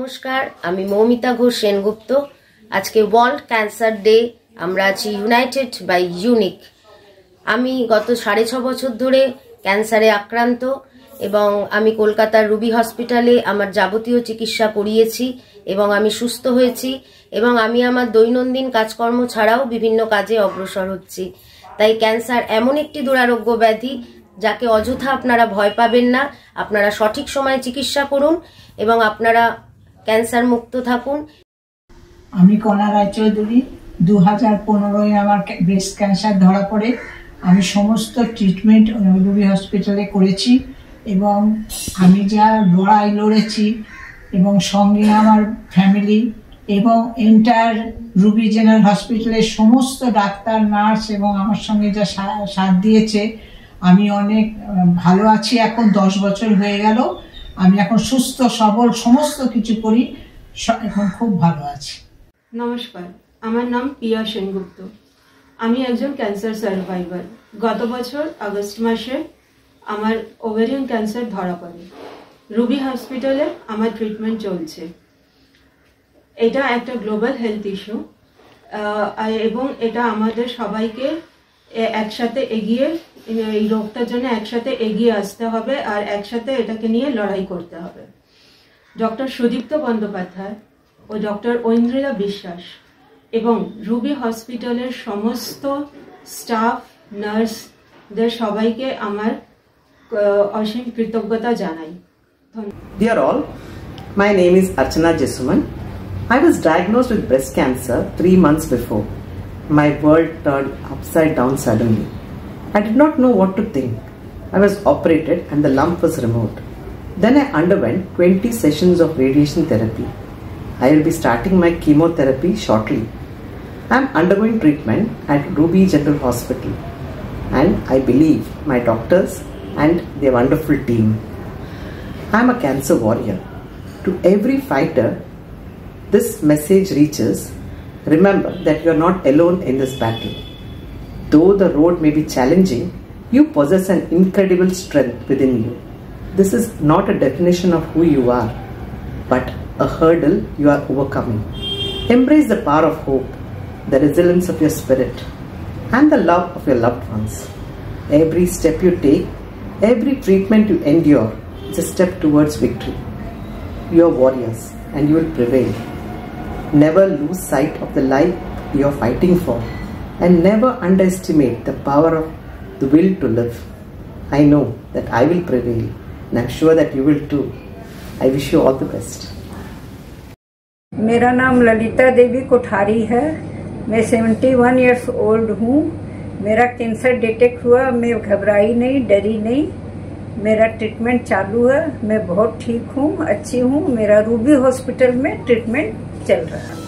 নমস্কার, আমি মৌমিতা ঘোষ সেনগুপ্ত। আজকে ওয়ার্ল্ড ক্যান্সার ডে। আমরা আছি ইউনাইটেড বাই ইউনিক। আমি গত 6.5 বছর ধরে ক্যান্সারে আক্রান্ত এবং আমি কলকাতার রুবি হসপিটালে আমার যাবতীয় চিকিৎসা করিয়েছি এবং আমি সুস্থ হয়েছি এবং আমি আমার দৈনন্দিন কাজকর্ম ছাড়াও বিভিন্ন কাজে অগ্রসর হচ্ছি। তাই ক্যান্সার এমন একটি দুরারোগ্য ব্যাধি যাকে অযথা আপনারা ভয় পাবেন না। আপনারা সঠিক সময়ে চিকিৎসা করুন এবং আপনারা ক্যান্সার মুক্ত থাকুন। আমি কণা রায়চৌধুরী। 2015-এ আমার ব্রেস্ট ক্যান্সার ধরা পড়ে। আমি সমস্ত ট্রিটমেন্ট রুবি হসপিটালে করেছি এবং আমি যা লড়াই লড়েছি এবং সঙ্গে আমার ফ্যামিলি এবং এন্টায়ার রুবি জেনারেল হসপিটালের সমস্ত ডাক্তার, নার্স এবং আমার সঙ্গে যা সাথ দিয়েছে, আমি অনেক ভালো আছি। এখন 10 বছর হয়ে গেল। আমি এখন সুস্থ সবল সমস্ত কিছু করি, এখন খুব ভালো আছি। নমস্কার, আমার নাম পিয়া সেনগুপ্ত। আমি একজন ক্যান্সার সার্ভাইভার। গত বছর আগস্ট মাসে আমার ওভারিয়ান ক্যান্সার ধরা পড়ে। রুবি হসপিটালে আমার ট্রিটমেন্ট চলছে। এটা একটা গ্লোবাল হেলথ ইস্যু এবং এটা আমাদের সবাইকে একসাথে এগিয়ে এই রোগটার জন্য একসাথে এগিয়ে আসতে হবে আর একসাথে এটাকে নিয়ে লড়াই করতে হবে। ডক্টর সুদীপ্ত বন্দ্যোপাধ্যায় ও ডক্টর ঐন্দ্রিলা বিশ্বাস এবং রুবি হসপিটালের সমস্ত স্টাফ, নার্সদের সবাইকে আমার অসীম কৃতজ্ঞতা জানাই। Dear all, my name is Archana Jesuman. I was diagnosed with breast cancer 3 months before. My world turned upside down suddenly. I did not know what to think. I was operated and the lump was removed. Then I underwent 20 sessions of radiation therapy. I will be starting my chemotherapy shortly. I am undergoing treatment at Ruby General Hospital and I believe my doctors and their wonderful team. I am a cancer warrior. To every fighter, this message reaches. Remember that you are not alone in this battle. Though the road may be challenging, you possess an incredible strength within you. This is not a definition of who you are, but a hurdle you are overcoming. Embrace the power of hope, the resilience of your spirit, and the love of your loved ones. Every step you take, every treatment you endure is a step towards victory. You are warriors and you will prevail. Never lose sight of the life you are fighting for and never underestimate the power of the will to live. I know that I will prevail and I am sure that you will too. I wish you all the best. मेरा नाम ललिता देवी कोठारी है। मैं 71 years old हूँ। मेरा cancer detect हुआ। मैं घबराई नहीं, डरी नहीं। मेरा ट्रीटमेंट चालू है। मैं बहुत ठीक हूँ, अच्छी हूँ। मेरा रूबी हॉस्पिटल में ट्रीटमेंट चल रहा है।